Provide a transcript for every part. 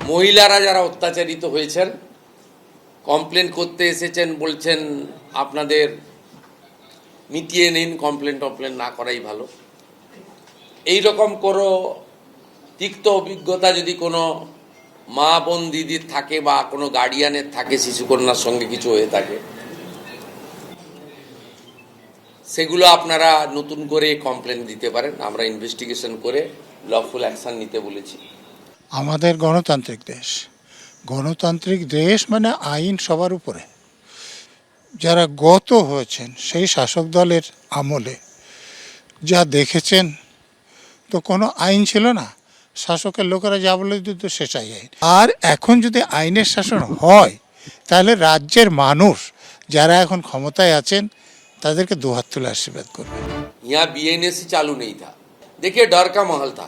মহিলারা যারা অত্যাচারিত হয়েছেন, কমপ্লেন করতে এসেছেন, বলছেন আপনাদের মিটিয়ে নিন, কমপ্লেন না করাই ভালো। এই রকম কোনো তিক্ত অভিজ্ঞতা যদি কোনো মা বোন দিদির থাকে বা কোনো গার্ডিয়ানের থাকে, শিশুকন্যার সঙ্গে কিছু হয়ে থাকে, সেগুলো আপনারা নতুন করে কমপ্লেন দিতে পারেন। আমরা ইনভেস্টিগেশন করে লফুল অ্যাকশন নিতে বলেছি। আমাদের গণতান্ত্রিক দেশ মানে আইন সবার উপরে। যারা গত হয়েছেন সেই শাসক দলের আমলে যা দেখেছেন, তো কোনো আইন ছিল না, শাসকের লোকেরা যা বলে দিত সেটাই আইন। আর এখন যদি আইনের শাসন হয়, তাহলে রাজ্যের মানুষ যারা এখন ক্ষমতায় আছেন তাদেরকে দুহাত তুলে আশীর্বাদ করবে। यहाँ बीएनएसी चालू नहीं था, देखिए डर का माहौल था,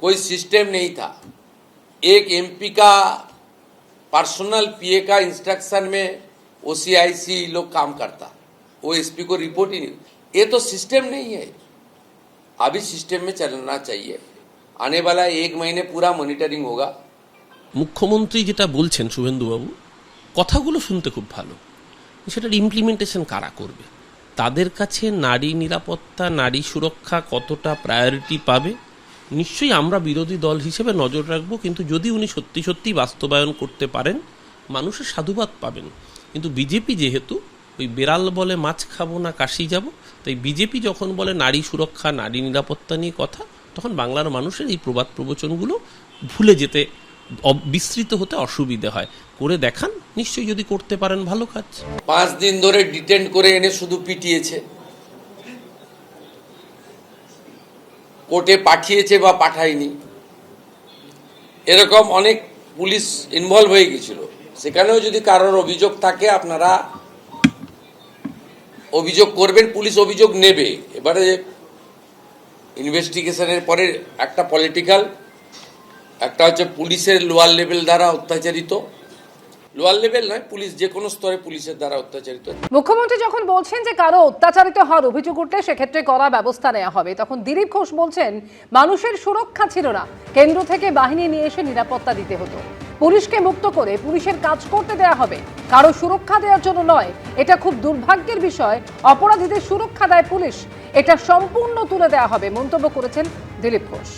कोई सिस्टम नहीं था। एक एमपी का पर्सनल पीए का इंस्ट्रक्शन में ओसीआईसी लोग काम करता, वो एसपी को रिपोर्ट ही नहीं। ये तो सिस्टम नहीं है, अभी सिस्टम में चलना चाहिए। आने वाला 1 महीने पूरा मॉनिटरिंग होगा। মুখ্যমন্ত্রী যেটা বলছেন শুভেন্দুবাবু, কথাগুলো শুনতে খুব ভালো, সেটার ইমপ্লিমেন্টেশন কারা করবে? তাদের কাছে নারী নিরাপত্তা, নারী সুরক্ষা কতটা প্রায়োরিটি পাবে, নিশ্চয়ই আমরা বিরোধী দল হিসেবে নজর রাখবো। কিন্তু যদি উনি সত্যি সত্যি বাস্তবায়ন করতে পারেন, মানুষের সাধুবাদ পাবেন। কিন্তু বিজেপি যেহেতু ওই বেড়াল বলে মাছ খাবো না কাশি যাব, তাই বিজেপি যখন বলে নারী সুরক্ষা, নারী নিরাপত্তা নিয়ে কথা, তখন বাংলার মানুষের এই প্রবাদ প্রবচনগুলো ভুলে যেতে, বিস্তৃত হতে অসুবিধে হয়। করে দেখান, নিশ্চয়ই যদি করতে পারেন ভালো কাজ। 5 দিন ধরে ডিটেন করে এনে শুধু পিটিয়েছে, কোর্টে পাঠিয়েছে বা পাঠায়নি, এরকম অনেক পুলিশ ইনভলভ হয়ে গেছিল। সেখানেও যদি কারোর অভিযোগ থাকে, আপনারা অভিযোগ করবেন, পুলিশ অভিযোগ নেবে। এবারে ইনভেস্টিগেশনের পরে একটা পলিটিক্যাল, একটা হচ্ছে পুলিশের লোয়ার লেভেল দ্বারা অত্যাচারিত, লোয়ার লেভেল নয়, পুলিশ যে কোনো স্তরে পুলিশের দ্বারা অত্যাচারিত। মুখ্যমন্ত্রী যখন বলছেন যে কারো অত্যাচারিত হওয়ার অভিযোগ উঠলে সেক্ষেত্রে কড়া ব্যবস্থা নেওয়া হবে, তখন দিলীপ ঘোষ বলছেন মানুষের সুরক্ষা ছিল না, কেন্দ্র থেকে বাহিনী নিয়ে এসে নিরাপত্তা দিতে হতো। পুলিশকে মুক্ত করে পুলিশের কাজ করতে দেওয়া হবে, কারো সুরক্ষা দেওয়ার জন্য নয়। এটা খুব দুর্ভাগ্যের বিষয়, অপরাধীদের সুরক্ষা দেয় পুলিশ, এটা সম্পূর্ণ তুলে দেওয়া হবে, মন্তব্য করেছেন দিলীপ ঘোষ।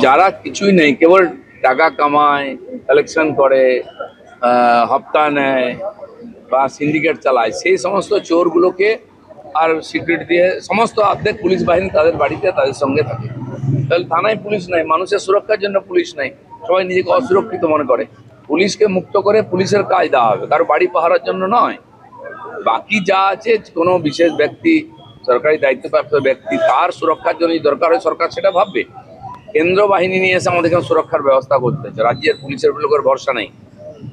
যারা কিছুই নেই, কেবল টাকা কামায়, কালেকশন করে, হপ্তা নেয় বা সিন্ডিকেট চালায়, সেই সমস্ত চোরগুলোকে আর সিকিউরিটি দিয়ে সমস্ত অর্ধেক পুলিশ বাহিনী তাদের বাড়িতে তাদের সঙ্গে থাকে। তাহলে থানায় পুলিশ নাই, মানুষের সুরক্ষার জন্য পুলিশ নাই, সবাই নিজেকে অসুরক্ষিত মনে করে। পুলিশকে মুক্ত করে পুলিশের কাজ দেওয়া হবে, কারো বাড়ি পাহারার জন্য নয়। বাকি যা আছে, কোনো বিশেষ ব্যক্তি, সরকারি দায়িত্বপ্রাপ্ত ব্যক্তি, তার সুরক্ষার জন্য দরকার হয়, সরকার সেটা ভাববে। কেন্দ্র বাহিনী নিয়ে এসে আমাদের এখানে সুরক্ষার ব্যবস্থা করতে হচ্ছে, রাজ্যের পুলিশের লোকের ভরসা নেই।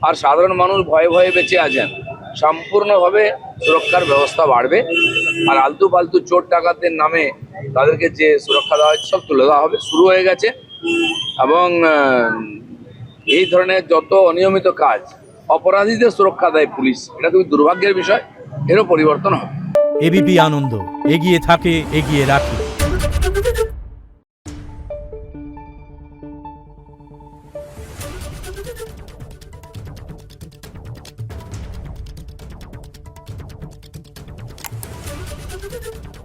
আর সাধারণ মানুষ ভয়ে ভয়ে বেঁচে আছেন। সম্পূর্ণভাবে সুরক্ষার ব্যবস্থা বাড়বে, আর আলতু ফালতু চোর ডাকাতদের নামে তাদেরকে যে সুরক্ষা দেওয়া হচ্ছে সব তুলে দেওয়া হবে, শুরু হয়ে গেছে। এবং এই ধরনের যত অনিয়মিত কাজ, অপরাধীদের সুরক্ষা দেয় পুলিশ, এটা খুবই দুর্ভাগ্যের বিষয়। এরও পরিবর্তন হবে। এবিপি আনন্দ, এগিয়ে থাকে, এগিয়ে রাখে। Thank you.